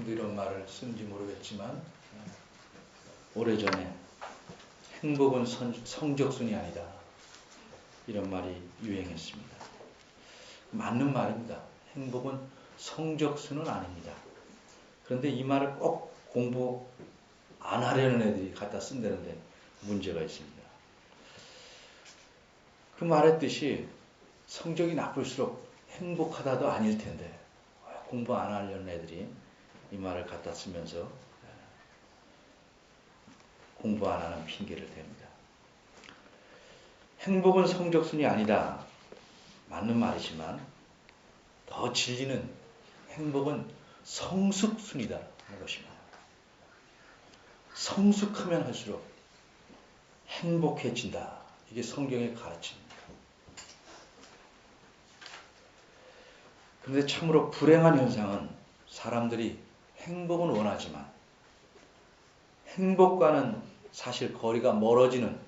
지금도 이런 말을 쓰는지 모르겠지만 오래전에 행복은 성적순이 아니다, 이런 말이 유행했습니다. 맞는 말입니다. 행복은 성적순은 아닙니다. 그런데 이 말을 꼭 공부 안 하려는 애들이 갖다 쓴다는데 문제가 있습니다. 그 말의 뜻이 성적이 나쁠수록 행복하다도 아닐 텐데 공부 안 하려는 애들이 이 말을 갖다 쓰면서 공부 안 하는 핑계를 댑니다. 행복은 성적순이 아니다, 맞는 말이지만 더 진리는 행복은 성숙순이다 하는 것입니다. 성숙하면 할수록 행복해진다. 이게 성경의 가르침입니다. 그런데 참으로 불행한 현상은 사람들이 행복은 원하지만 행복과는 사실 거리가 멀어지는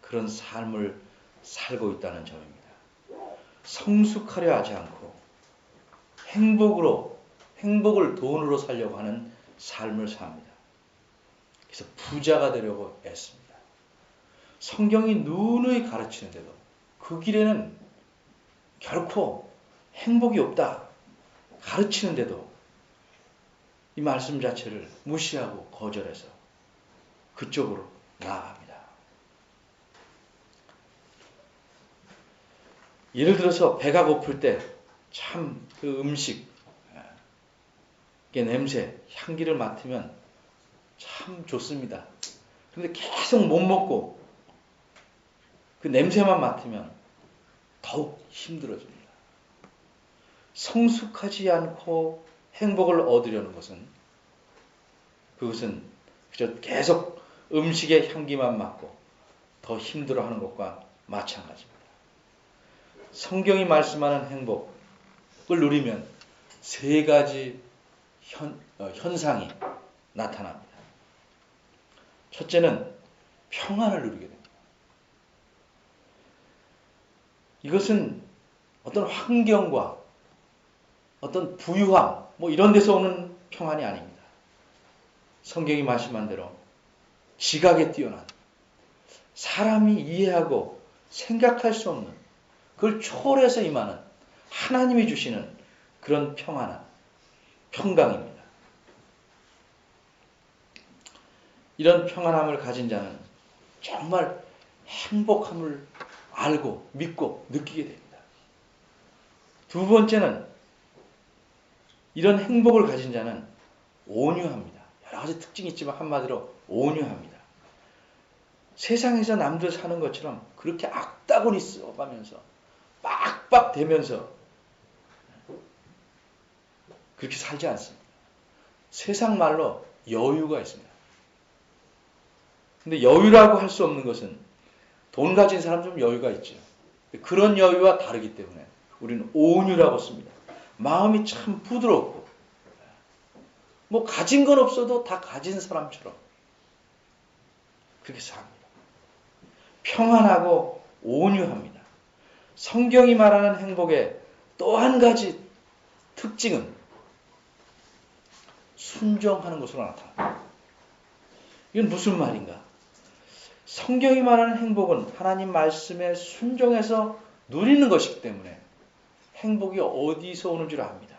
그런 삶을 살고 있다는 점입니다. 성숙하려 하지 않고 행복을 돈으로 살려고 하는 삶을 삽니다. 그래서 부자가 되려고 애씁니다. 성경이 누누이 가르치는데도 그 길에는 결코 행복이 없다 가르치는데도 이 말씀 자체를 무시하고 거절해서 그쪽으로 나아갑니다. 예를 들어서 배가 고플 때 참 그 음식, 그 냄새, 향기를 맡으면 참 좋습니다. 그런데 계속 못 먹고 그 냄새만 맡으면 더욱 힘들어집니다. 성숙하지 않고 행복을 얻으려는 것은 그것은 그저 계속 음식의 향기만 맡고 더 힘들어하는 것과 마찬가지입니다. 성경이 말씀하는 행복을 누리면 세 가지 현상이 나타납니다. 첫째는 평안을 누리게 됩니다. 이것은 어떤 환경과 어떤 부유함 이런 데서 오는 평안이 아닙니다. 성경이 말씀한 대로 지각에 뛰어난 사람이 이해하고 생각할 수 없는 그걸 초월해서 임하는 하나님이 주시는 그런 평안함, 평강입니다. 이런 평안함을 가진 자는 정말 행복함을 알고 믿고 느끼게 됩니다. 두 번째는 이런 행복을 가진 자는 온유합니다. 여러 가지 특징이 있지만 한마디로 온유합니다. 세상에서 남들 사는 것처럼 그렇게 악다구니 써가면서 빡빡대면서 그렇게 살지 않습니다. 세상 말로 여유가 있습니다. 근데 여유라고 할 수 없는 것은 돈 가진 사람 좀 여유가 있죠. 그런 여유와 다르기 때문에 우리는 온유라고 씁니다. 마음이 참 부드럽고 가진 건 없어도 다 가진 사람처럼 그렇게 삽니다. 평안하고 온유합니다. 성경이 말하는 행복의 또 한 가지 특징은 순종하는 것으로 나타납니다. 이건 무슨 말인가? 성경이 말하는 행복은 하나님 말씀에 순종해서 누리는 것이기 때문에 행복이 어디서 오는 줄 압니다.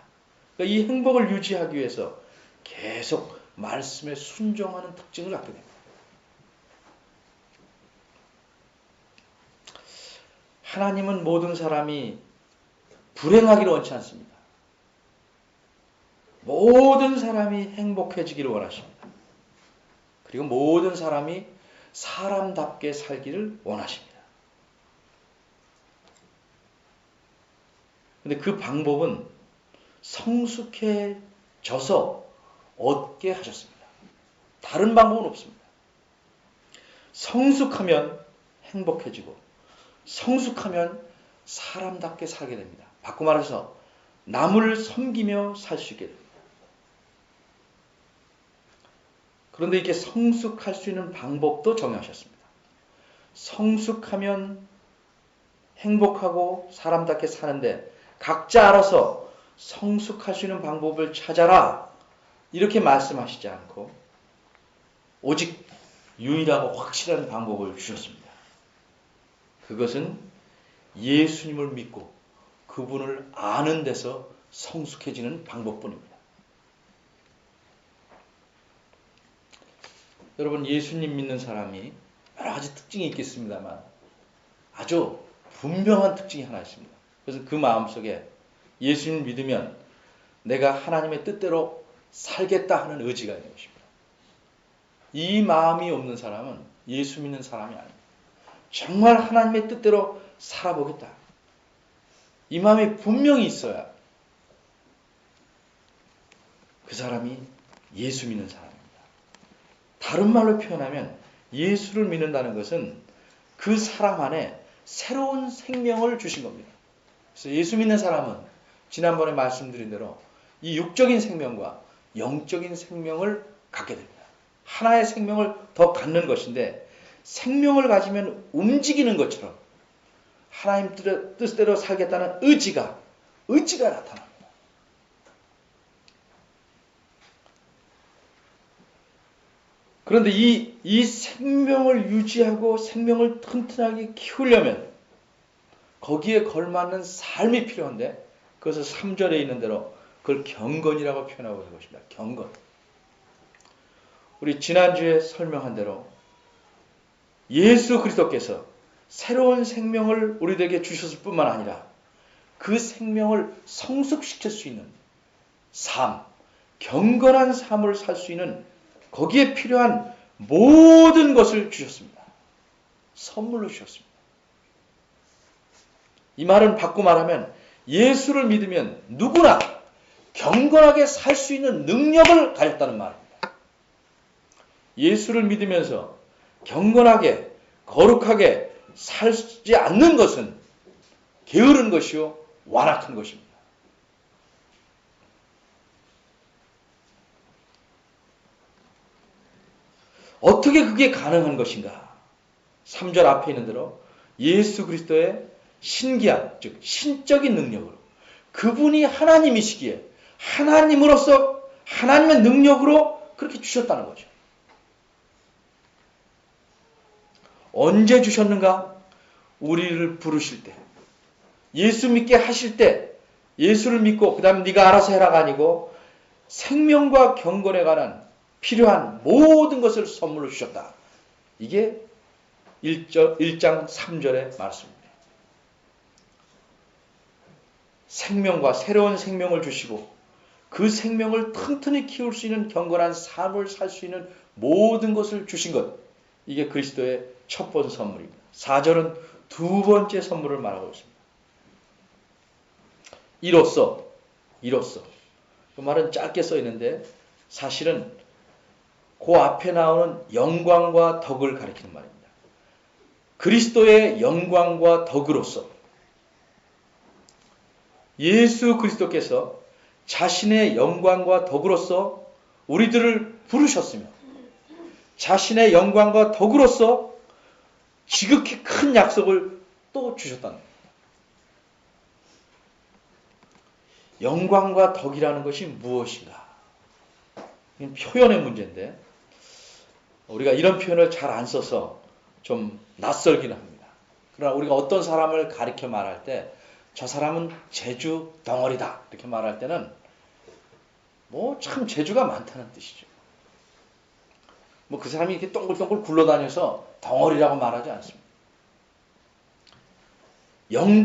그러니까 이 행복을 유지하기 위해서 계속 말씀에 순종하는 특징을 갖게 됩니다. 하나님은 모든 사람이 불행하기를 원치 않습니다. 모든 사람이 행복해지기를 원하십니다. 그리고 모든 사람이 사람답게 살기를 원하십니다. 근데 그 방법은 성숙해져서 얻게 하셨습니다. 다른 방법은 없습니다. 성숙하면 행복해지고 성숙하면 사람답게 살게 됩니다. 바꿔 말해서 남을 섬기며 살 수 있게 됩니다. 그런데 이렇게 성숙할 수 있는 방법도 정하셨습니다. 성숙하면 행복하고 사람답게 사는데 각자 알아서 성숙할 수 있는 방법을 찾아라 이렇게 말씀하시지 않고 오직 유일하고 확실한 방법을 주셨습니다. 그것은 예수님을 믿고 그분을 아는 데서 성숙해지는 방법뿐입니다. 여러분, 예수님 믿는 사람이 여러 가지 특징이 있겠습니다만 아주 분명한 특징이 하나 있습니다. 그래서 그 마음속에 예수님을 믿으면 내가 하나님의 뜻대로 살겠다 하는 의지가 있는 것입니다. 이 마음이 없는 사람은 예수 믿는 사람이 아닙니다. 정말 하나님의 뜻대로 살아보겠다. 이 마음이 분명히 있어야 그 사람이 예수 믿는 사람입니다. 다른 말로 표현하면 예수를 믿는다는 것은 그 사람 안에 새로운 생명을 주신 겁니다. 그래서 예수 믿는 사람은 지난번에 말씀드린 대로 이 육적인 생명과 영적인 생명을 갖게 됩니다. 하나의 생명을 더 갖는 것인데 생명을 가지면 움직이는 것처럼 하나님 뜻대로 살겠다는 의지가 나타납니다. 그런데 이 생명을 유지하고 생명을 튼튼하게 키우려면 거기에 걸맞는 삶이 필요한데 그것을 3절에 있는 대로 그걸 경건이라고 표현하고 있는 것입니다. 경건. 우리 지난주에 설명한 대로 예수 그리스도께서 새로운 생명을 우리에게 주셨을 뿐만 아니라 그 생명을 성숙시킬 수 있는 삶, 경건한 삶을 살 수 있는 거기에 필요한 모든 것을 주셨습니다. 선물로 주셨습니다. 이 말은 바꿔 말하면 예수를 믿으면 누구나 경건하게 살 수 있는 능력을 가졌다는 말입니다. 예수를 믿으면서 경건하게 거룩하게 살지 않는 것은 게으른 것이요 완악한 것입니다. 어떻게 그게 가능한 것인가? 3절 앞에 있는 대로 예수 그리스도의 신기한, 즉 신적인 능력으로 그분이 하나님이시기에 하나님으로서 하나님의 능력으로 그렇게 주셨다는 거죠. 언제 주셨는가? 우리를 부르실 때, 예수 믿게 하실 때, 예수를 믿고 그 다음에 네가 알아서 해라가 아니고 생명과 경건에 관한 필요한 모든 것을 선물로 주셨다. 이게 1장 3절의 말씀입니다. 생명과 새로운 생명을 주시고 그 생명을 튼튼히 키울 수 있는 경건한 삶을 살 수 있는 모든 것을 주신 것. 이게 그리스도의 첫 번째 선물입니다. 4절은 두 번째 선물을 말하고 있습니다. 이로써 그 말은 짧게 써 있는데 사실은 그 앞에 나오는 영광과 덕을 가리키는 말입니다. 그리스도의 영광과 덕으로서 예수 그리스도께서 자신의 영광과 덕으로서 우리들을 부르셨으며 자신의 영광과 덕으로서 지극히 큰 약속을 또 주셨다는 겁니다. 영광과 덕이라는 것이 무엇인가? 이건 표현의 문제인데 우리가 이런 표현을 잘 안 써서 좀 낯설기는 합니다. 그러나 우리가 어떤 사람을 가리켜 말할 때 저 사람은 재주 덩어리다 이렇게 말할 때는 뭐 참 재주가 많다는 뜻이죠. 뭐 그 사람이 이렇게 동글동글 굴러다녀서 덩어리라고 말하지 않습니다.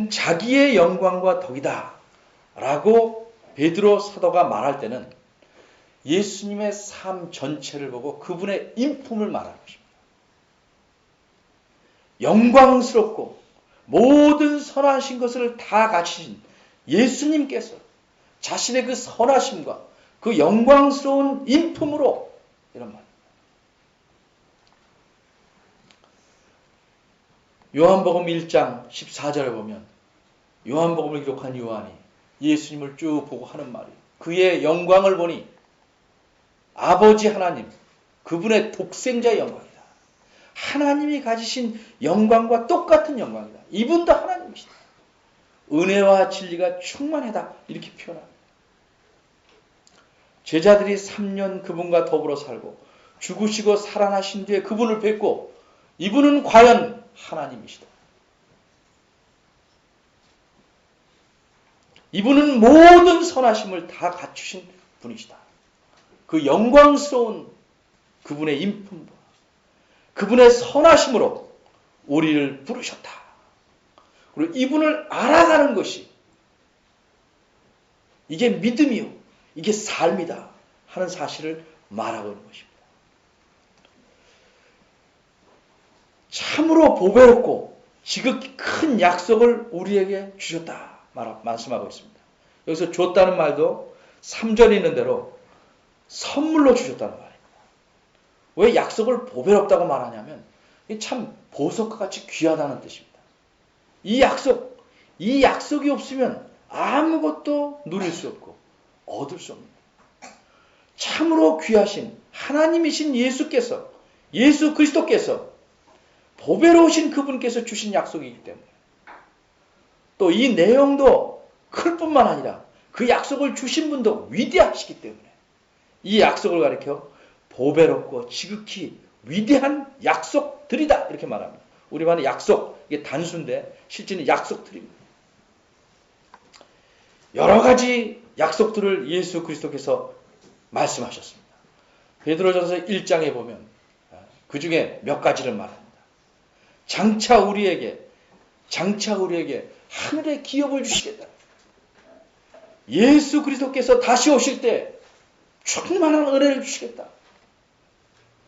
자기의 영광과 덕이다 라고 베드로 사도가 말할 때는 예수님의 삶 전체를 보고 그분의 인품을 말하는 것입니다. 영광스럽고 모든 선하신 것을 다 갖추신 예수님께서 자신의 그 선하심과 그 영광스러운 인품으로 이런 말. 요한복음 1장 14절에 보면 요한복음을 기록한 요한이 예수님을 쭉 보고 하는 말이 그의 영광을 보니 아버지 하나님 그분의 독생자의 영광이다. 하나님이 가지신 영광과 똑같은 영광이다. 이분도 하나님이시다. 은혜와 진리가 충만하다. 이렇게 표현합니다. 제자들이 3년 그분과 더불어 살고 죽으시고 살아나신 뒤에 그분을 뵙고 이분은 과연 하나님이시다. 이분은 모든 선하심을 다 갖추신 분이시다. 그 영광스러운 그분의 인품과 그분의 선하심으로 우리를 부르셨다. 그리고 이분을 알아가는 것이 이게 믿음이요, 이게 삶이다 하는 사실을 말하고 있는 것입니다. 참으로 보배롭고 지극히 큰 약속을 우리에게 주셨다 말씀하고 있습니다. 여기서 줬다는 말도 3절에 있는 대로 선물로 주셨다는 말입니다. 왜 약속을 보배롭다고 말하냐면 이게 참 보석과 같이 귀하다는 뜻입니다. 이 약속이 없으면 아무것도 누릴 수 없고 얻을 수 없는 참으로 귀하신 하나님이신 예수 그리스도께서 보배로우신 그분께서 주신 약속이기 때문에 또 이 내용도 클 뿐만 아니라 그 약속을 주신 분도 위대하시기 때문에 이 약속을 가리켜 보배롭고 지극히 위대한 약속들이다 이렇게 말합니다. 우리 말의 약속, 이게 단수인데 실제는 약속들입니다. 여러 가지 약속들을 예수 그리스도께서 말씀하셨습니다. 베드로전서 1장에 보면 그 중에 몇 가지를 말합니다. 장차 우리에게 하늘의 기업을 주시겠다. 예수 그리스도께서 다시 오실 때 충만한 은혜를 주시겠다.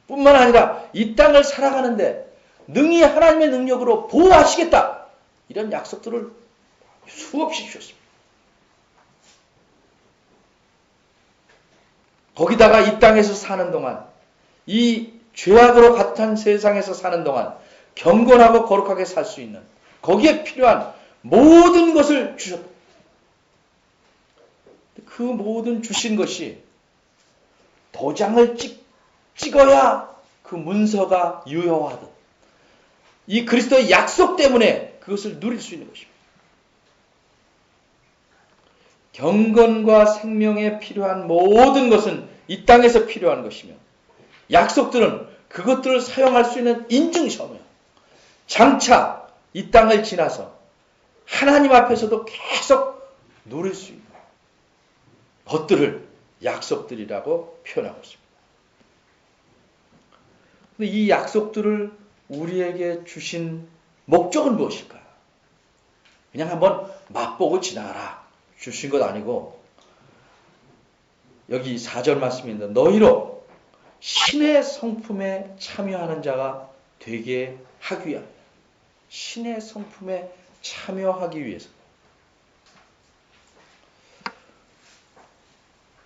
뿐만 아니라 이 땅을 살아가는데 능히 하나님의 능력으로 보호하시겠다. 이런 약속들을 수없이 주셨습니다. 거기다가 이 땅에서 사는 동안, 이 죄악으로 가득한 세상에서 사는 동안 경건하고 거룩하게 살 수 있는 거기에 필요한 모든 것을 주셨다. 그 모든 주신 것이 도장을 찍어야 그 문서가 유효하듯 이 그리스도의 약속 때문에 그것을 누릴 수 있는 것입니다. 경건과 생명에 필요한 모든 것은 이 땅에서 필요한 것이며 약속들은 그것들을 사용할 수 있는 인증서며 장차 이 땅을 지나서 하나님 앞에서도 계속 누릴 수 있는 것들을 약속들이라고 표현하고 있습니다. 근데 이 약속들을 우리에게 주신 목적은 무엇일까? 그냥 한번 맛보고 지나가라 주신 것 아니고 여기 4절 말씀입니다. 너희로 신의 성품에 참여하는 자가 되게 하기 위하여. 신의 성품에 참여하기 위해서.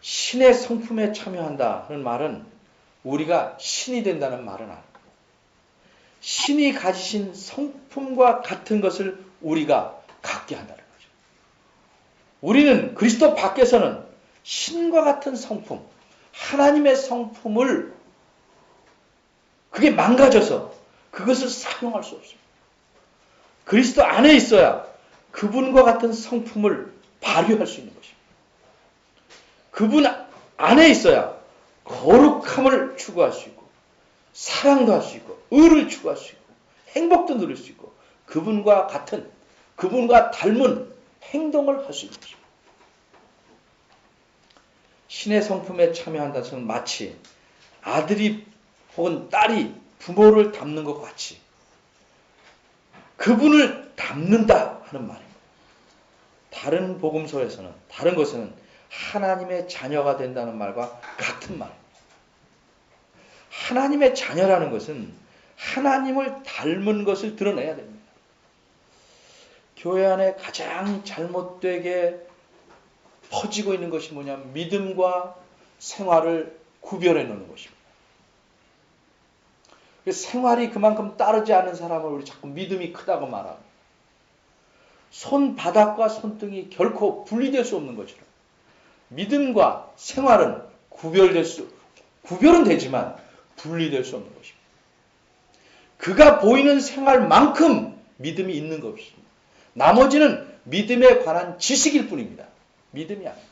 신의 성품에 참여한다는 말은 우리가 신이 된다는 말은 아닙니다. 신이 가지신 성품과 같은 것을 우리가 갖게 한다는 거죠. 우리는 그리스도 밖에서는 신과 같은 성품, 하나님의 성품을 그게 망가져서 그것을 사용할 수 없습니다. 그리스도 안에 있어야 그분과 같은 성품을 발휘할 수 있는 것입니다. 그분 안에 있어야 거룩함을 추구할 수 있고 사랑도 할 수 있고 의를 추구할 수 있고 행복도 누릴 수 있고 그분과 같은 그분과 닮은 행동을 할 수 있는 것입니다. 신의 성품에 참여한다는 것은 마치 아들이 혹은 딸이 부모를 닮는 것 같이 그분을 닮는다 하는 말입니다. 다른 복음서에서는 다른 것에는 하나님의 자녀가 된다는 말과 같은 말입니다. 하나님의 자녀라는 것은 하나님을 닮은 것을 드러내야 됩니다. 교회 안에 가장 잘못되게 퍼지고 있는 것이 뭐냐면 믿음과 생활을 구별해 놓는 것입니다. 생활이 그만큼 따르지 않는 사람을 우리 자꾸 믿음이 크다고 말합니다. 손바닥과 손등이 결코 분리될 수 없는 것처럼 믿음과 생활은 구별은 되지만 분리될 수 없는 것입니다. 그가 보이는 생활만큼 믿음이 있는 것입니다. 나머지는 믿음에 관한 지식일 뿐입니다. 믿음이 아닙니다.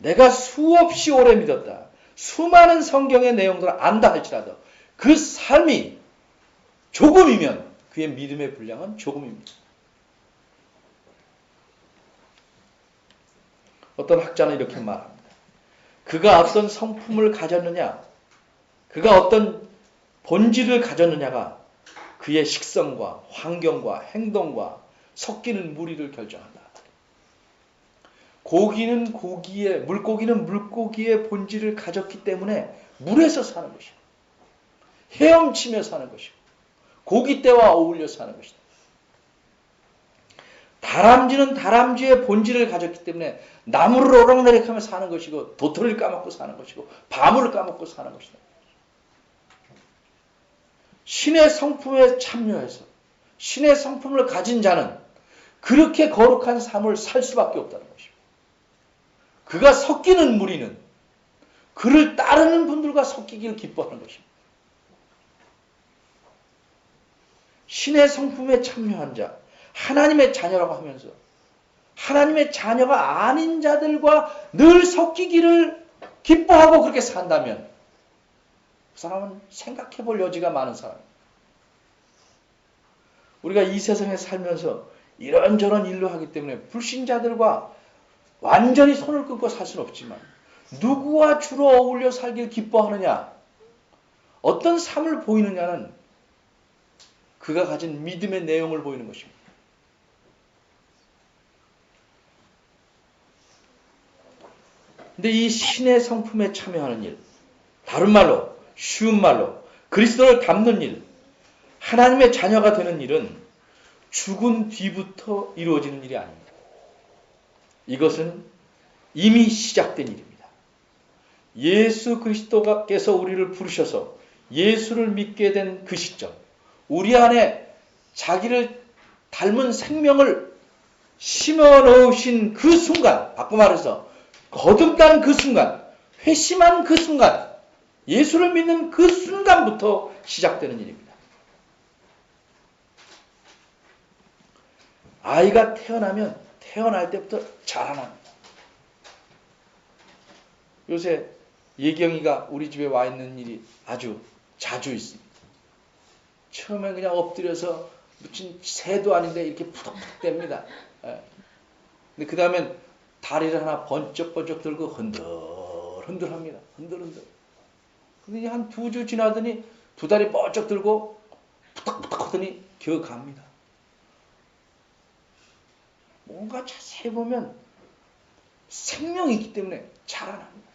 내가 수없이 오래 믿었다. 수많은 성경의 내용들을 안다 할지라도 그 삶이 조금이면 그의 믿음의 분량은 조금입니다. 어떤 학자는 이렇게 말합니다. 그가 어떤 성품을 가졌느냐, 그가 어떤 본질을 가졌느냐가 그의 식성과 환경과 행동과 섞이는 무리를 결정한다. 고기는 고기의, 물고기는 물고기의 본질을 가졌기 때문에 물에서 사는 것이고, 헤엄치며 사는 것이고, 고기떼와 어울려 사는 것이다. 다람쥐는 다람쥐의 본질을 가졌기 때문에 나무를 오락내락하며 사는 것이고, 도토리를 까먹고 사는 것이고, 바물을 까먹고 사는 것이다. 신의 성품에 참여해서 신의 성품을 가진 자는 그렇게 거룩한 삶을 살 수밖에 없다는 것입니다. 그가 섞이는 무리는 그를 따르는 분들과 섞이기를 기뻐하는 것입니다. 신의 성품에 참여한 자, 하나님의 자녀라고 하면서 하나님의 자녀가 아닌 자들과 늘 섞이기를 기뻐하고 그렇게 산다면 그 사람은 생각해 볼 여지가 많은 사람입니다. 우리가 이 세상에 살면서 이런저런 일로 하기 때문에 불신자들과 완전히 손을 끊고 살 수는 없지만 누구와 주로 어울려 살길 기뻐하느냐, 어떤 삶을 보이느냐는 그가 가진 믿음의 내용을 보이는 것입니다. 근데 이 신의 성품에 참여하는 일, 다른 말로 쉬운 말로 그리스도를 닮는 일, 하나님의 자녀가 되는 일은 죽은 뒤부터 이루어지는 일이 아닙니다. 이것은 이미 시작된 일입니다. 예수 그리스도께서 우리를 부르셔서 예수를 믿게 된 그 시점, 우리 안에 자기를 닮은 생명을 심어 넣으신 그 순간, 바꿔 말해서 거듭난 그 순간, 회심한 그 순간, 예수를 믿는 그 순간부터 시작되는 일입니다. 아이가 태어나면 태어날 때부터 자라납니다. 요새 예경이가 우리 집에 와 있는 일이 아주 자주 있습니다. 처음엔 그냥 엎드려서 무슨 새도 아닌데 이렇게 푸덕푸덕 댑니다. 근데 그 다음엔 다리를 하나 번쩍번쩍 들고 흔들흔들합니다. 흔들흔들. 근데 한 2주 지나더니 두 다리 번쩍 들고 푸덕푸덕 하더니 겨우 갑니다. 뭔가 자세히 보면 생명이 있기 때문에 자라납니다.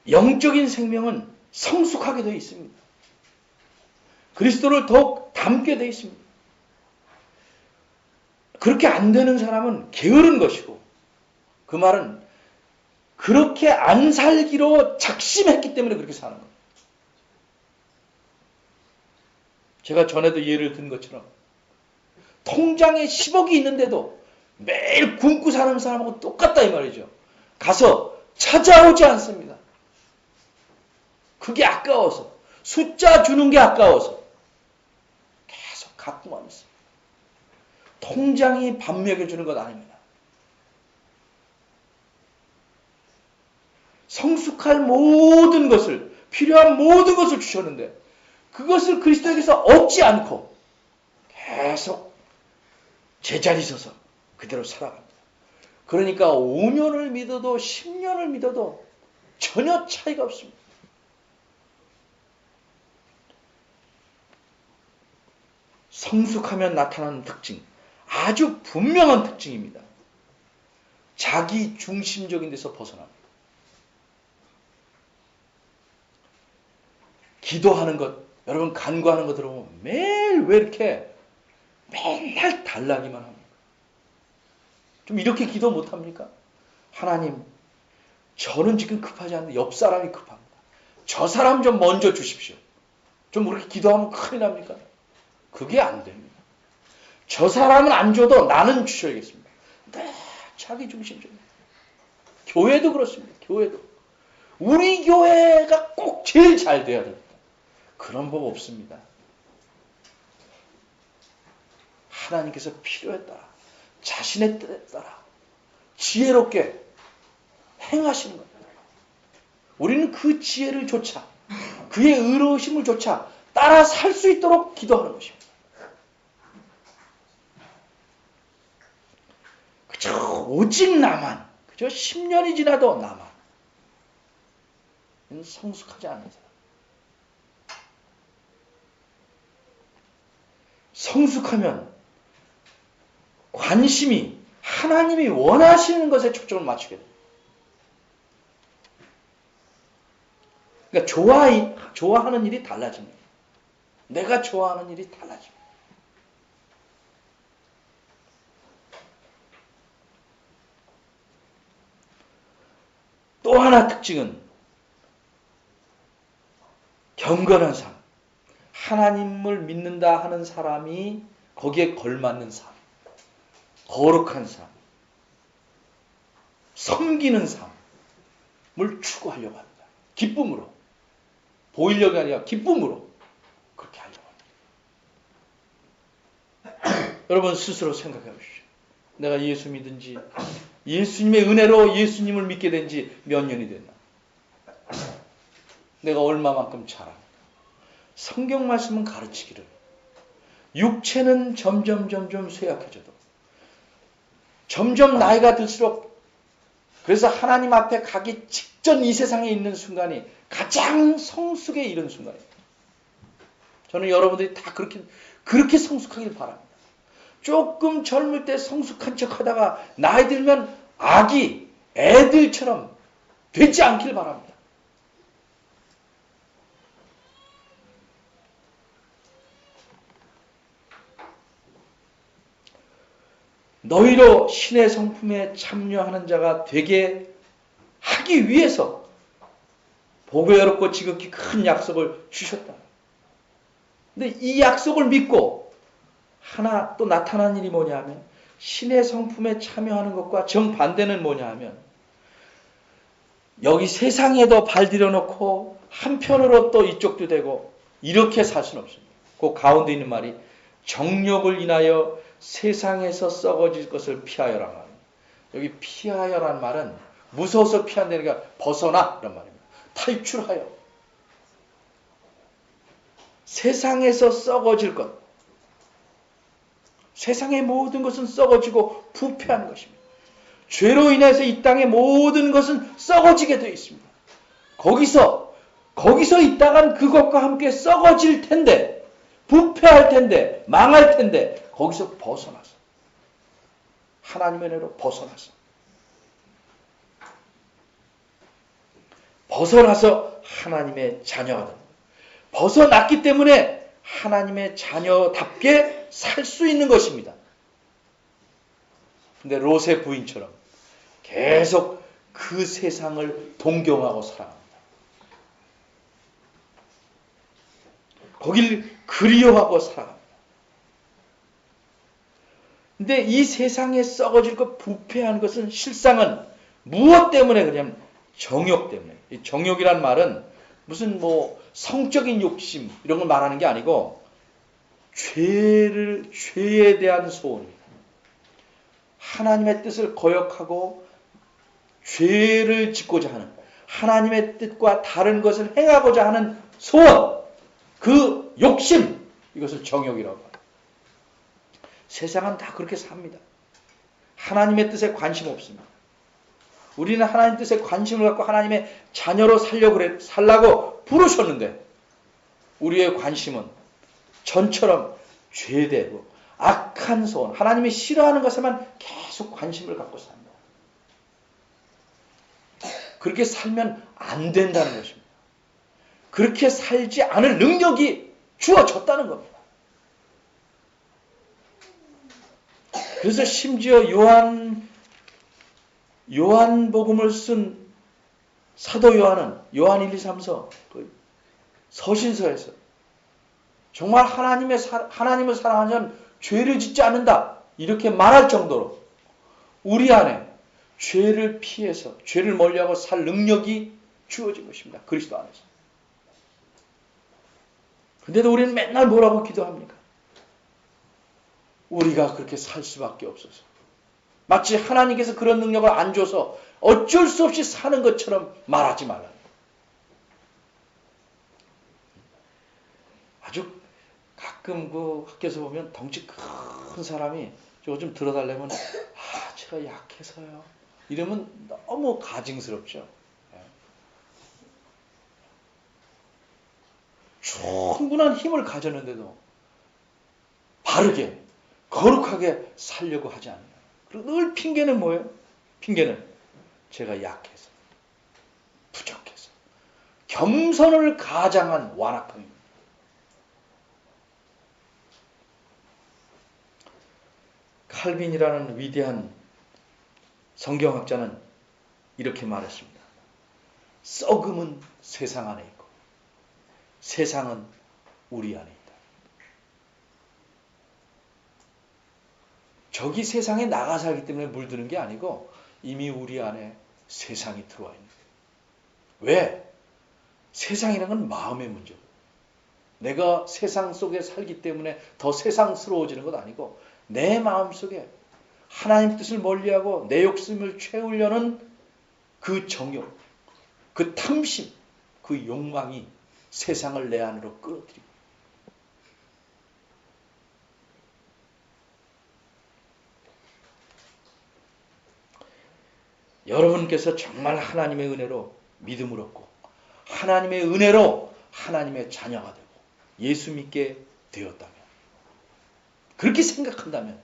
영적인 생명은 성숙하게 되어 있습니다. 그리스도를 더욱 닮게 되어 있습니다. 그렇게 안 되는 사람은 게으른 것이고, 그 말은 그렇게 안 살기로 작심했기 때문에 그렇게 사는 겁니다. 제가 전에도 예를 든 것처럼 통장에 10억이 있는데도 매일 굶고 사는 사람하고 똑같다 이 말이죠. 가서 찾아오지 않습니다. 그게 아까워서, 숫자 주는 게 아까워서 계속 갖고만 있어요. 통장이 밥 먹여주는 것 아닙니다. 성숙할 모든 것을, 필요한 모든 것을 주셨는데 그것을 그리스도에게서 얻지 않고 계속 제자리 서서 그대로 살아갑니다. 그러니까 5년을 믿어도 10년을 믿어도 전혀 차이가 없습니다. 성숙하면 나타나는 특징, 아주 분명한 특징입니다. 자기 중심적인 데서 벗어납니다. 기도하는 것, 여러분 간구하는 거 들어보면 매일 왜 이렇게 맨날 달라기만 합니까? 좀 이렇게 기도 못합니까? 하나님, 저는 지금 급하지 않는데 옆 사람이 급합니다. 저 사람 좀 먼저 주십시오. 좀 그렇게 기도하면 큰일 납니까? 그게 안 됩니다. 저 사람은 안 줘도 나는 주셔야겠습니다. 네, 자기 중심적입니다. 교회도 그렇습니다. 교회도. 우리 교회가 꼭 제일 잘 돼야 됩니다. 그런 법 없습니다. 하나님께서 필요에 따라 자신의 뜻에 따라 지혜롭게 행하시는 겁니다. 우리는 그 지혜를 조차 그의 의로우심을 조차 따라 살 수 있도록 기도하는 것입니다. 그저 오직 나만, 그저 10년이 지나도 나만. 성숙하지 않은 사람. 성숙하면 관심이 하나님이 원하시는 것에 초점을 맞추게 됩니다. 그러니까 좋아하는 일이 달라집니다. 내가 좋아하는 일이 달라집니다. 또 하나 특징은 경건한 삶. 하나님을 믿는다 하는 사람이 거기에 걸맞는 삶. 거룩한 삶. 섬기는 삶을 추구하려고 합니다. 기쁨으로. 보이려고 아니라 기쁨으로 그렇게 하려고 합니다. 여러분 스스로 생각해 보십시오. 내가 예수 믿은지 예수님의 은혜로 예수님을 믿게 된 지 몇 년이 됐나? 내가 얼마만큼 자랍니까? 성경 말씀은 가르치기를 육체는 점점 쇠약해져도 점점 나이가 들수록 그래서 하나님 앞에 가기 직전 이 세상에 있는 순간이 가장 성숙에 이른 순간입니다. 저는 여러분들이 다 그렇게 성숙하길 바랍니다. 조금 젊을 때 성숙한 척 하다가 나이 들면 애들처럼 되지 않길 바랍니다. 너희로 신의 성품에 참여하는 자가 되게 하기 위해서 보배롭고 지극히 큰 약속을 주셨다. 근데 이 약속을 믿고 하나 또 나타난 일이 뭐냐 하면 신의 성품에 참여하는 것과 정반대는 뭐냐 하면 여기 세상에도 발들여 놓고 한편으로 또 이쪽도 되고 이렇게 살 수는 없습니다. 그 가운데 있는 말이 정욕을 인하여 세상에서 썩어질 것을 피하여라 말입니다. 여기 피하여란 말은 무서워서 피한다는 게 벗어나 이런 말입니다. 탈출하여 세상에서 썩어질 것. 세상의 모든 것은 썩어지고 부패하는 것입니다. 죄로 인해서 이 땅의 모든 것은 썩어지게 되어 있습니다. 거기서 있다간 그것과 함께 썩어질 텐데, 부패할 텐데, 망할 텐데, 거기서 벗어나서 하나님의 은혜로 벗어나서 하나님의 자녀가 됩니다. 벗어났기 때문에 하나님의 자녀답게 살 수 있는 것입니다. 근데 롯의 부인처럼 계속 그 세상을 동경하고 살아갑니다. 거길 그리워하고 살아갑니다. 근데 이 세상에 썩어질 것, 부패한 것은 실상은 무엇 때문에 그러냐면 정욕 때문에. 이 정욕이란 말은 무슨 성적인 욕심 이런 걸 말하는 게 아니고 죄에 대한 소원입니다. 하나님의 뜻을 거역하고 죄를 짓고자 하는 하나님의 뜻과 다른 것을 행하고자 하는 소원, 그 욕심, 이것을 정욕이라고 합니다. 세상은 다 그렇게 삽니다. 하나님의 뜻에 관심 없습니다. 우리는 하나님 뜻에 관심을 갖고 하나님의 자녀로 살라고 부르셨는데 우리의 관심은 전처럼 죄되고 악한 소원, 하나님이 싫어하는 것에만 계속 관심을 갖고 삽니다. 그렇게 살면 안 된다는 것입니다. 그렇게 살지 않을 능력이 주어졌다는 겁니다. 그래서 심지어 요한복음을 쓴 사도 요한은 요한 1, 2, 3서 서신서에서 정말 하나님을 사랑하면 죄를 짓지 않는다 이렇게 말할 정도로 우리 안에 죄를 피해서 죄를 멀리하고 살 능력이 주어진 것입니다. 그리스도 안에서. 근데도 우리는 맨날 뭐라고 기도합니까? 우리가 그렇게 살 수밖에 없어서 마치 하나님께서 그런 능력을 안 줘서 어쩔 수 없이 사는 것처럼 말하지 말라. 아주 가끔 그 학교에서 보면 덩치 큰 사람이 저거 좀 들어달라면 제가 약해서요. 이러면 너무 가증스럽죠. 충분한 힘을 가졌는데도 바르게 거룩하게 살려고 하지 않아요. 그리고 늘 핑계는 뭐예요? 핑계는 제가 약해서, 부족해서, 겸손을 가장한 완악함입니다. 칼빈이라는 위대한 성경학자는 이렇게 말했습니다. 썩음은 세상 안에 있고 세상은 우리 안에 있다. 저기 세상에 나가 살기 때문에 물드는 게 아니고 이미 우리 안에 세상이 들어와 있는 거예요. 왜? 세상이라는 건 마음의 문제고 내가 세상 속에 살기 때문에 더 세상스러워지는 것 아니고 내 마음속에 하나님 뜻을 멀리하고 내 욕심을 채우려는 그 정욕, 그 탐심, 그 욕망이 세상을 내 안으로 끌어들이고 여러분께서 정말 하나님의 은혜로 믿음을 얻고 하나님의 은혜로 하나님의 자녀가 되고 예수 믿게 되었다면 그렇게 생각한다면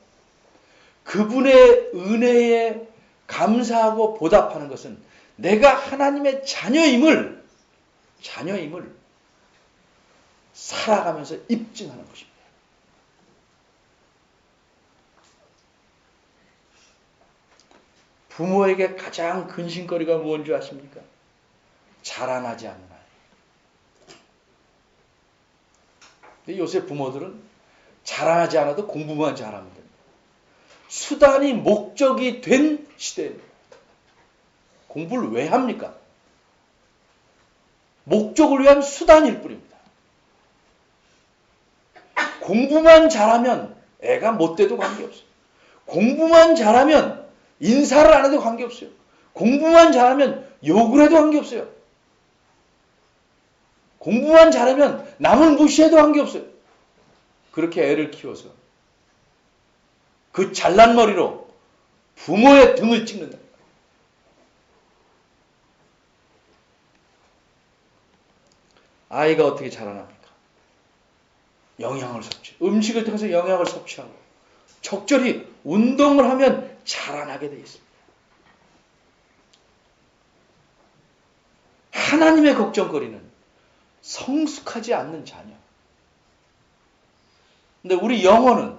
그분의 은혜에 감사하고 보답하는 것은 내가 하나님의 자녀임을 살아가면서 입증하는 것입니다. 부모에게 가장 근심거리가 무엇인 줄 아십니까? 자라나지 않는 아이. 근데 요새 부모들은 자라나지 않아도 공부만 잘하면 됩니다. 수단이 목적이 된 시대입니다. 공부를 왜 합니까? 목적을 위한 수단일 뿐입니다. 공부만 잘하면 애가 못돼도 관계없어요. 공부만 잘하면 인사를 안 해도 관계없어요. 공부만 잘하면 욕을 해도 관계없어요. 공부만 잘하면 남을 무시해도 관계없어요. 그렇게 애를 키워서 그 잘난 머리로 부모의 등을 찍는다. 아이가 어떻게 자라납니까? 영양을 섭취, 음식을 통해서 영양을 섭취하고 적절히 운동을 하면 자라나게 되어 있습니다. 하나님의 걱정거리는 성숙하지 않는 자녀. 근데 우리 영혼은,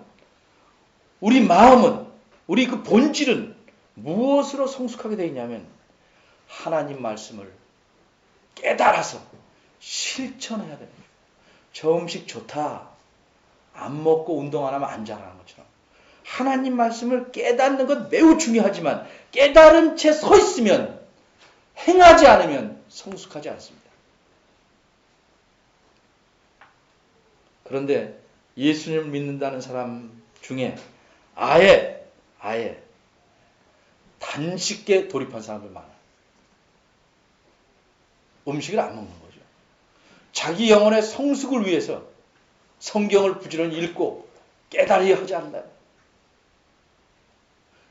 우리 마음은, 우리 그 본질은 무엇으로 성숙하게 되어 있냐면 하나님 말씀을 깨달아서 실천해야 됩니다. 저 음식 좋다. 안 먹고 운동 안 하면 안 자라는 것처럼 하나님 말씀을 깨닫는 것 매우 중요하지만 깨달은 채 서 있으면 행하지 않으면 성숙하지 않습니다. 그런데 예수님을 믿는다는 사람 중에 아예 단식에 돌입한 사람들 많아요. 음식을 안 먹는 거죠. 자기 영혼의 성숙을 위해서 성경을 부지런히 읽고 깨달아야 하지 않나요?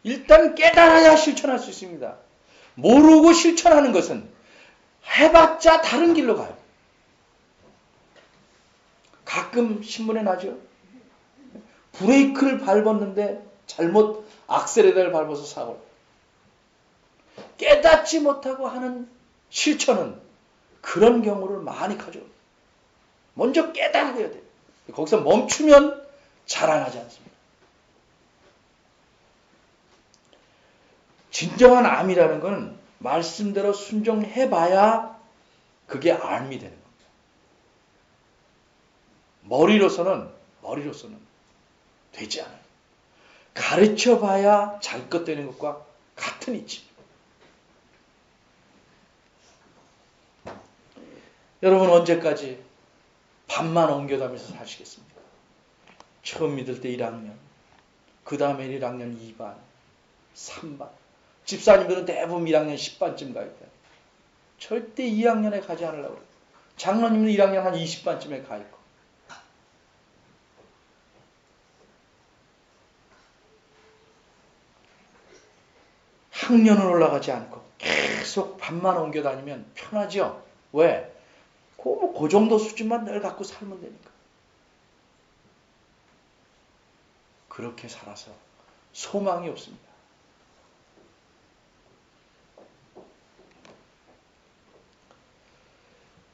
일단 깨달아야 실천할 수 있습니다. 모르고 실천하는 것은 해봤자 다른 길로 가요. 가끔 신문에 나죠. 브레이크를 밟았는데 잘못 악셀에다를 밟아서 사고. 깨닫지 못하고 하는 실천은 그런 경우를 많이 가져요. 먼저 깨달아야 돼요. 거기서 멈추면 자라나지 않습니다. 진정한 암이라는 건 말씀대로 순종해봐야 그게 암이 되는 겁니다. 머리로서는 되지 않아요. 가르쳐봐야 자기 것 되는 것과 같은 이치입니다. 여러분 언제까지 밥만 옮겨다면서 사시겠습니까? 처음 믿을 때 1학년, 그 다음에 1학년 2반, 3반. 집사님들은 대부분 1학년 10반쯤 가 있다. 절대 2학년에 가지 않으려고 그래요. 장로님은 1학년 한 20반쯤에 가 있고. 학년은 올라가지 않고 계속 반만 옮겨 다니면 편하죠. 왜? 그 정도 수준만 늘 갖고 살면 되니까. 그렇게 살아서 소망이 없습니다.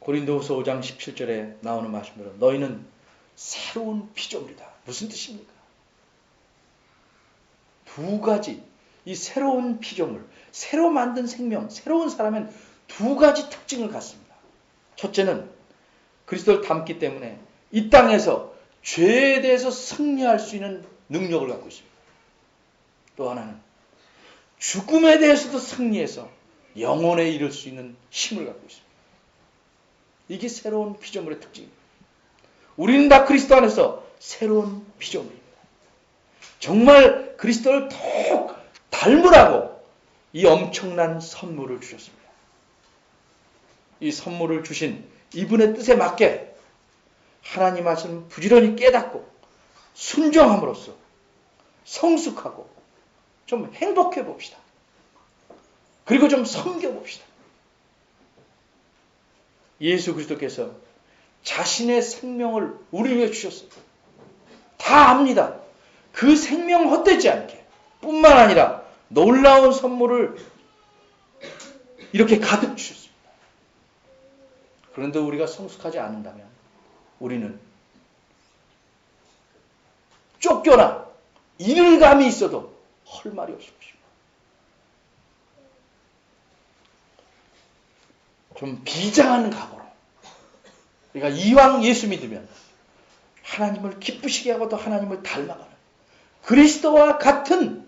고린도후서 5장 17절에 나오는 말씀대로 너희는 새로운 피조물이다. 무슨 뜻입니까? 두 가지, 이 새로운 피조물, 새로 만든 생명, 새로운 사람은 두 가지 특징을 갖습니다. 첫째는 그리스도를 닮기 때문에 이 땅에서 죄에 대해서 승리할 수 있는 능력을 갖고 있습니다. 또 하나는 죽음에 대해서도 승리해서 영혼에 이를 수 있는 힘을 갖고 있습니다. 이게 새로운 피조물의 특징입니다. 우리는 다 그리스도 안에서 새로운 피조물입니다. 정말 그리스도를 더욱 닮으라고 이 엄청난 선물을 주셨습니다. 이 선물을 주신 이분의 뜻에 맞게 하나님 말씀을 부지런히 깨닫고 순종함으로써 성숙하고 좀 행복해 봅시다. 그리고 좀 섬겨 봅시다. 예수 그리스도께서 자신의 생명을 우리 위해 주셨어요. 다 압니다. 그 생명 헛되지 않게 뿐만 아니라 놀라운 선물을 이렇게 가득 주셨습니다. 그런데 우리가 성숙하지 않는다면 우리는 쫓겨나 이를감이 있어도 할 말이 없을 것입니다. 좀 비장한 각오로 우리가 이왕 예수 믿으면 하나님을 기쁘시게 하고 또 하나님을 닮아가는 그리스도와 같은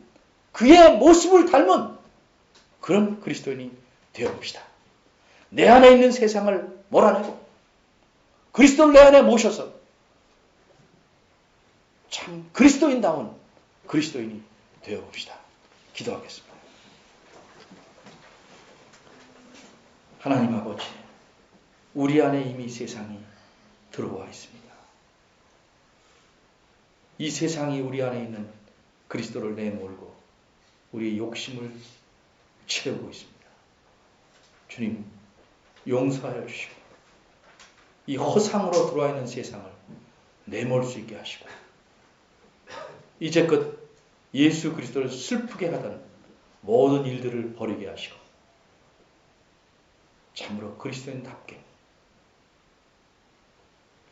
그의 모습을 닮은 그런 그리스도인이 되어봅시다. 내 안에 있는 세상을 몰아내고 그리스도를 내 안에 모셔서 참 그리스도인다운 그리스도인이 되어봅시다. 기도하겠습니다. 하나님 아버지, 우리 안에 이미 세상이 들어와 있습니다. 이 세상이 우리 안에 있는 그리스도를 내몰고 우리의 욕심을 채우고 있습니다. 주님, 용서하여 주시고 이 허상으로 들어와 있는 세상을 내몰 수 있게 하시고 이제껏 예수 그리스도를 슬프게 하던 모든 일들을 버리게 하시고 참으로 그리스도인답게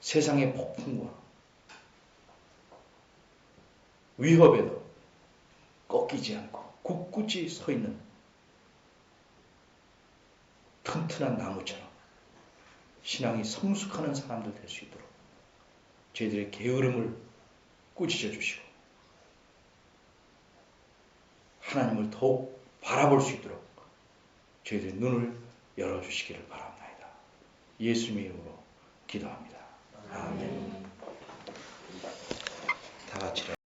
세상의 폭풍과 위협에도 꺾이지 않고 굳굳이 서 있는 튼튼한 나무처럼 신앙이 성숙하는 사람들 될 수 있도록 저희들의 게으름을 꾸짖어 주시고 하나님을 더욱 바라볼 수 있도록 저희들의 눈을 열어주시기를 바랍니다. 예수님의 이름으로 기도합니다. 아멘. 다 같이